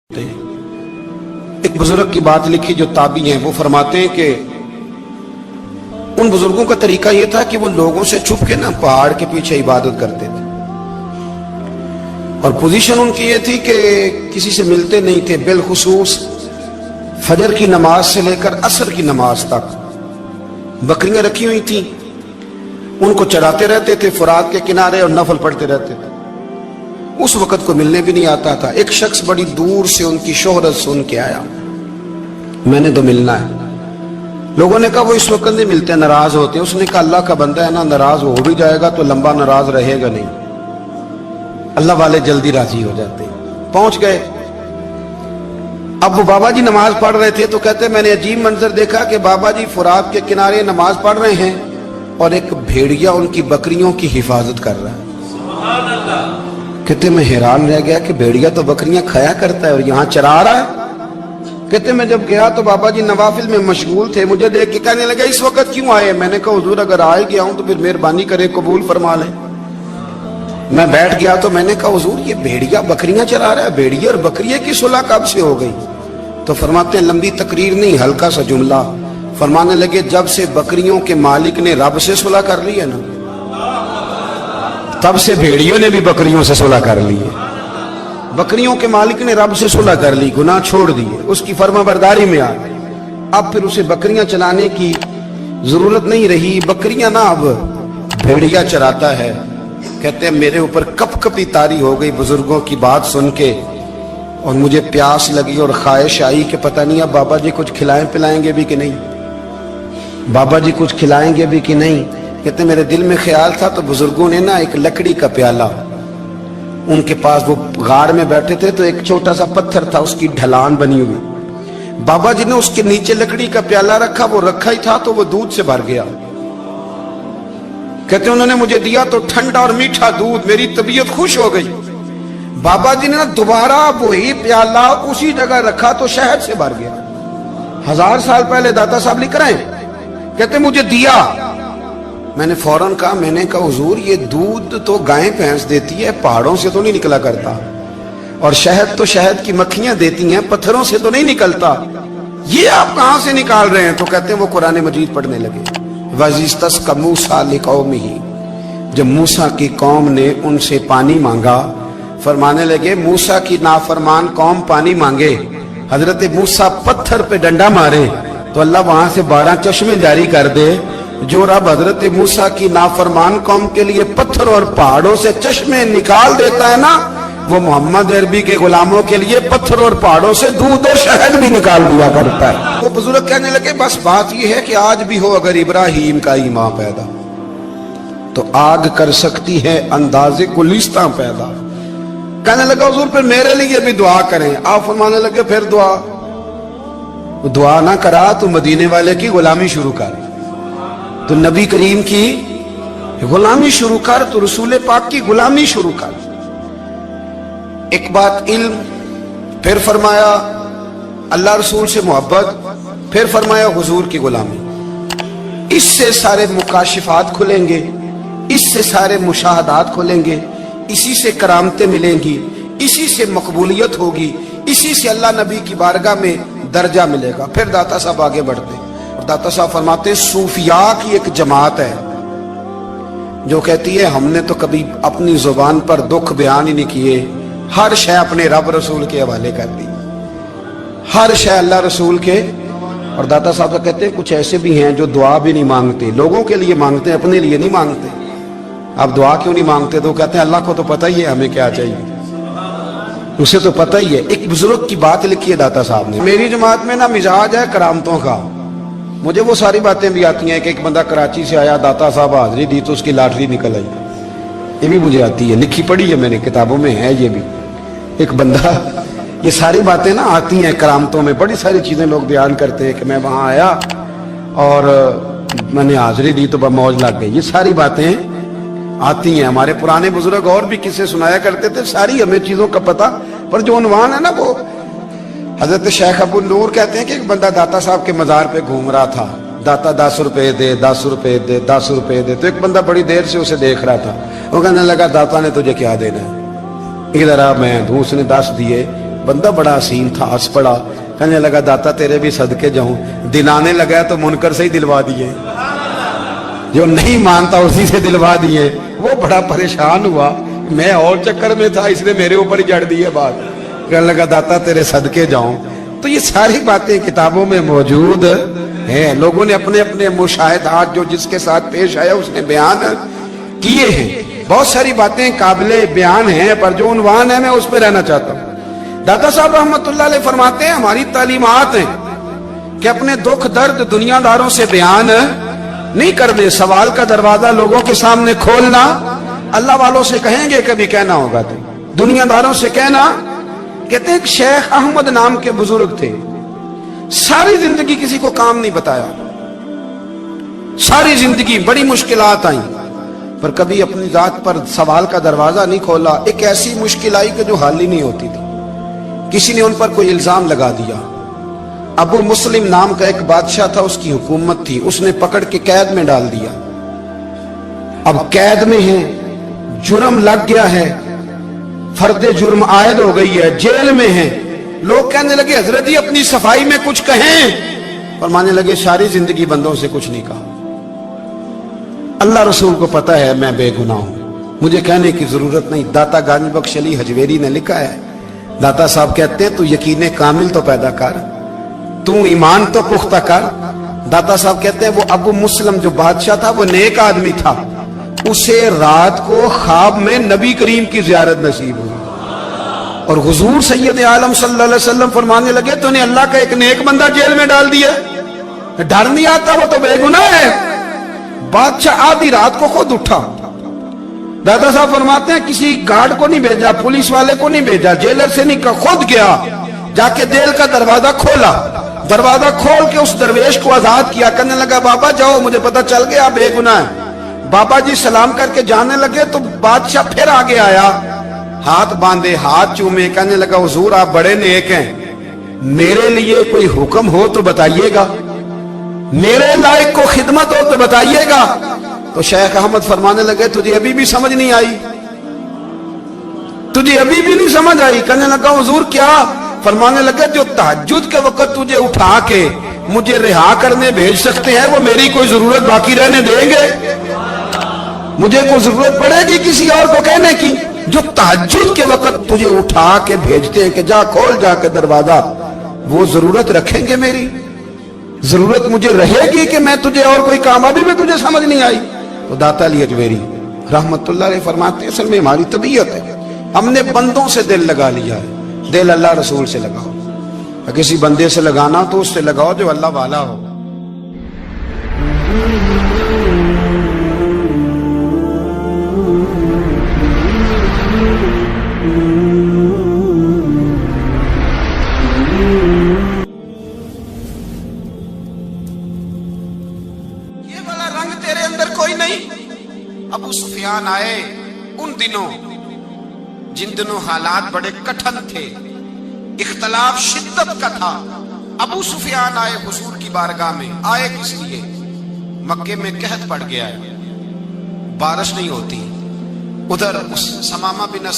एक बुजुर्ग की बात लिखी जो ताबी हैं, वो फरमाते हैं कि उन बुजुर्गों का तरीका यह था कि वो लोगों से छुप के ना पहाड़ के पीछे इबादत करते थे और पोजीशन उनकी ये थी कि किसी से मिलते नहीं थे, बिलखुसूस फजर की नमाज से लेकर असर की नमाज तक बकरियां रखी हुई थी, उनको चराते रहते थे फुरात के किनारे और नफल पढ़ते रहते थे। उस वक्त को मिलने भी नहीं आता था। एक शख्स बड़ी दूर से उनकी शोहरत सुन के आया, मैंने तो मिलना है। लोगों ने कहा वो इस वक्त नहीं मिलते, नाराज होते हैं। उसने कहा अल्लाह का बंदा है ना, नाराज हो भी जाएगा तो लंबा नाराज रहेगा नहीं, अल्लाह वाले जल्दी राजी हो जाते हैं। पहुंच गए। अब वो बाबा जी नमाज पढ़ रहे थे तो कहते मैंने अजीब मंजर देखा कि बाबा जी फुरात के किनारे नमाज पढ़ रहे हैं और एक भेड़िया उनकी बकरियों की हिफाजत कर रहा है। कहते मैं हैरान रह गया कि भेड़िया तो बकरियां खाया करता है और यहाँ चरा रहा है। कहते मैं जब गया तो बाबा जी नवाफिल में मशगूल थे, मुझे देख के कहने लगा इस वक्त क्यों आए? मैंने कहा हुजूर अगर आ गया हूं तो फिर मेहरबानी करे कबूल फरमा ले। मैं बैठ गया तो मैंने कहा हुजूर ये भेड़िया बकरियां चरा रहा है, भेड़िया और बकरिया की सुलह कब से हो गई? तो फरमाते हैं लंबी तकरीर नहीं, हल्का सा जुमला। फरमाने लगे जब से बकरियों के मालिक ने रब से सुलह कर ली है ना, तब से भेड़ियों ने भी बकरियों से सुलह कर ली है। बकरियों के मालिक ने रब से सुलह कर ली, गुनाह छोड़ दिए, उसकी फर्माबरदारी में आ गए। अब फिर उसे बकरियां चलाने की जरूरत नहीं रही, बकरियां ना अब भेड़िया चराता है। कहते हैं मेरे ऊपर कपकपी तारी हो गई बुजुर्गों की बात सुन के और मुझे प्यास लगी और ख्वाहिश आई कि पता नहीं अब बाबा जी कुछ खिलाएं पिलाएंगे भी कि नहीं, बाबा जी कुछ खिलाएंगे भी कि नहीं। कहते मेरे दिल में ख्याल था तो बुजुर्गों ने ना एक लकड़ी का प्याला, उनके पास वो गाड़ में बैठे थे तो एक छोटा सा पत्थर था, उसकी ढलान बनी हुई, बाबा जी ने उसके नीचे लकड़ी का प्याला रखा, वो रखा ही था तो वो दूध से भर गया। कहते उन्होंने मुझे दिया तो ठंडा और मीठा दूध, मेरी तबीयत खुश हो गई। बाबा जी ने ना दोबारा वही प्याला उसी जगह रखा तो शहद से भर गया। 1000 साल पहले दाता साहब लिख रहे हैं। कहते मुझे दिया, मैंने फौरन कहा, मैंने कहा हुजूर ये दूध तो गायें भैंस देती है, पहाड़ों से तो नहीं निकला करता, और शहद तो शहद की मक्खियां देती हैं, पत्थरों से तो नहीं निकलता, ये आप कहां से निकाल रहे हैं? तो कहते हैं वो कुरान मजीद पढ़ने लगे। वज़िस्तस्क़ा मूसा लिक़ौमिही, जब मूसा की कौम ने उनसे पानी मांगा, फरमाने लगे मूसा की नाफरमान कौम पानी मांगे, हजरत मूसा पत्थर पे डंडा मारे तो अल्लाह वहां से 12 चश्मे जारी कर दे। जो रब हजरत मूसा की नाफरमान कौम के लिए पत्थर और पहाड़ों से चश्मे निकाल देता है ना, वो मोहम्मद अरबी के गुलामों के लिए पत्थर और पहाड़ों से दूध और शहद भी निकाल दिया करता है। वो बुजुर्ग कहने लगे बस बात यह है कि आज भी हो अगर इब्राहिम का ईमान पैदा तो आग कर सकती है अंदाजे गुलिस्तां पैदा। कहने लगा हुजूर फिर मेरे लिए भी दुआ करें। आप फरमाने लगे फिर दुआ ना करा तो मदीने वाले की गुलामी शुरू कर, तो नबी करीम की गुलामी शुरू कर, तो रसूल पाक की गुलामी शुरू कर। एक बात इल्म, फिर फरमाया अल्लाह रसूल से मोहब्बत, फिर फरमाया हुजूर की गुलामी। इससे सारे मुकाशिफात खुलेंगे, इससे सारे मुशाहदात खुलेंगे, इसी से करामतें मिलेंगी, इसी से मकबूलियत होगी, इसी से अल्लाह नबी की बारगाह में दर्जा मिलेगा। फिर दाता साहब आगे बढ़ते और दाता साहब फरमाते सूफिया की एक जमात है जो कहती है हमने तो कभी अपनी जुबान पर दुख बयान ही नहीं किए, हर शय अपने रब रसूल के हवाले कर दी, हर शय अल्लाह रसूल के। और दाता साहब तो कहते हैं कुछ ऐसे भी हैं जो दुआ भी नहीं मांगते, लोगों के लिए मांगते, अपने लिए नहीं मांगते। आप दुआ क्यों नहीं मांगते? तो कहते हैं अल्लाह को तो पता ही है हमें क्या चाहिए, उसे तो पता ही है। एक बुजुर्ग की बात लिखी है दाता साहब ने, मेरी जमात में ना मिजाज है करामतों का, मुझे वो सारी बातें भी आती हैं कि एक बंदा कराची से आया, दाता साहब हाजिरी दी तो उसकी लॉटरी निकल आई, ये भी मुझे आती है, लिखी पढ़ी है मैंने, किताबों में है ये भी। एक बंदा, ये सारी बातें ना आती हैं करामतों में, बड़ी सारी चीजें लोग बयान करते हैं कि मैं वहां आया और मैंने हाजिरी दी तो मौज लग गई, ये सारी बातें आती हैं। हमारे पुराने बुजुर्ग और भी किस्से सुनाया करते थे, सारी हमें चीजों का पता, पर जो उन्वान है ना वो हजरत शेख अबू नूर कहते हैं कि एक बंदा दाता साहब के मजार पे घूम रहा था, दाता 10 रुपए दे, 10 रुपए दे, 10 रुपए दे। तो एक बंदा बड़ी देर से उसे देख रहा था, वो कहने लगा दाता ने तुझे क्या देना है? इधर आ मैं दूँ। उसने 10 दिए, बंदा बड़ा हसीन था, हंस पड़ा, कहने लगा दाता तेरे भी सदके जाऊं। दिन आने लगा तो मुनकर से ही दिलवा दिए, जो नहीं मानता उसी से दिलवा दिए। वो बड़ा परेशान हुआ, मैं और चक्कर में था, इसने मेरे ऊपर ही जड़ दी है बात। कहने लगा दाता तेरे सदके जाऊं। तो ये सारी बातें किताबों में मौजूद है, लोगों ने अपने अपने मुशाहिदात जो जिसके साथ पेश आया उसने बयान किए हैं। बहुत सारी बातें काबिले बयान हैं, पर जो उन्वान है मैं उस पर रहना चाहता हूं। दाता साहब रहमतुल्लाह अलैह फरमाते हैं, हमारी तालीमात हैं कि अपने दुख दर्द दुनियादारों से बयान नहीं करने, सवाल का दरवाजा लोगों के सामने खोलना अल्लाह वालों से कहेंगे, कभी कहना होगा तो दुनियादारों से कहना। कहते हैं शेख अहमद नाम के बुजुर्ग थे, सारी जिंदगी किसी को काम नहीं बताया, सारी जिंदगी बड़ी मुश्किलात आई, पर कभी अपनी जात पर सवाल का दरवाजा नहीं खोला। एक ऐसी मुश्किल आई कि जो हल ही नहीं होती थी, किसी ने उन पर कोई इल्जाम लगा दिया। अबू मुस्लिम नाम का एक बादशाह था, उसकी हुकूमत थी, उसने पकड़ के कैद में डाल दिया। अब कैद में है, जुर्म लग गया है, फर्दे जुर्म आयद हो गई है, जेल में है। लोग कहने लगे हजरत जी अपनी सफाई में कुछ कहें, और मानने लगे सारी जिंदगी बंदों से कुछ नहीं कहा। अल्लाह रसूल को पता है मैं बेगुनाह हूं, मुझे कहने की जरूरत नहीं। दाता गानी बख्श अली हजवेरी ने लिखा है, दाता साहब कहते हैं तू यकीन कामिल तो पैदा कर, तू ईमान तो पुख्ता कर। दाता साहब कहते हैं वो अबू मुस्लिम जो बादशाह था वो नेक आदमी था, उसे रात को ख्वाब में नबी करीम की जियारत नसीब हुई, और हुजूर सैयद आलम सल्लल्लाहु अलैहि वसल्लम फरमाने लगे तूने अल्लाह का एक नेक बंदा जेल में डाल दिया, डर नहीं आता, वो तो बेगुनाह है। बादशाह आधी रात को खुद उठा। दादा साहब फरमाते हैं किसी गार्ड को नहीं भेजा, पुलिस वाले को नहीं भेजा, जेलर से नहीं कहा, खुद गया, जाके जेल का दरवाजा खोला, दरवाजा खोल के उस दरवेश को आजाद किया। कहने लगा बाबा जाओ, मुझे पता चल गया आप बेगुनाह है। बाबा जी सलाम करके जाने लगे तो बादशाह फिर आगे आया, हाथ बांधे, हाथ चूमे, कहने लगा हुजूर आप बड़े नेक हैं, मेरे लिए कोई हुक्म हो तो बताइएगा, मेरे लायक को खिदमत हो तो बताइएगा। तो शेख अहमद फरमाने लगे तुझे अभी भी समझ नहीं आई, तुझे अभी भी नहीं समझ आई। कहने लगा हुजूर क्या? फरमाने लगे जो तहज्जुद के वक्त तुझे उठा के मुझे रिहा करने भेज सकते हैं वो मेरी कोई जरूरत बाकी रहने देंगे? मुझे कोई जरूरत पड़ेगी किसी और को कहने की? जो तहज्जुद के वक्त तुझे उठा के भेजते हैं कि जा खोल जाके दरवाजा, वो जरूरत रखेंगे? मेरी जरूरत मुझे रहेगी कि मैं तुझे और कोई काम, अभी भी तुझे समझ नहीं आई? तो दाता अली हजवेरी रहमतुल्लाह अलैह फरमाते हैं असल में हमारी तबीयत है, हमने बंदों से दिल लगा लिया है। दिल अल्लाह रसूल से लगाओ, किसी बंदे से लगाना तो उससे लगाओ जो अल्लाह वाला हो। ये वाला रंग तेरे अंदर कोई नहीं। अबू सुफियान आए उन दिनों जिन दिनों हालात बड़े कठिन थे, इख्तलाफ शिद्दत का था। अबू सुफियान आए हुजूर की बारगाह में। आए किस लिए? मक्के में कहत पड़ गया है, बारिश नहीं होती। उधर उस समामा बिन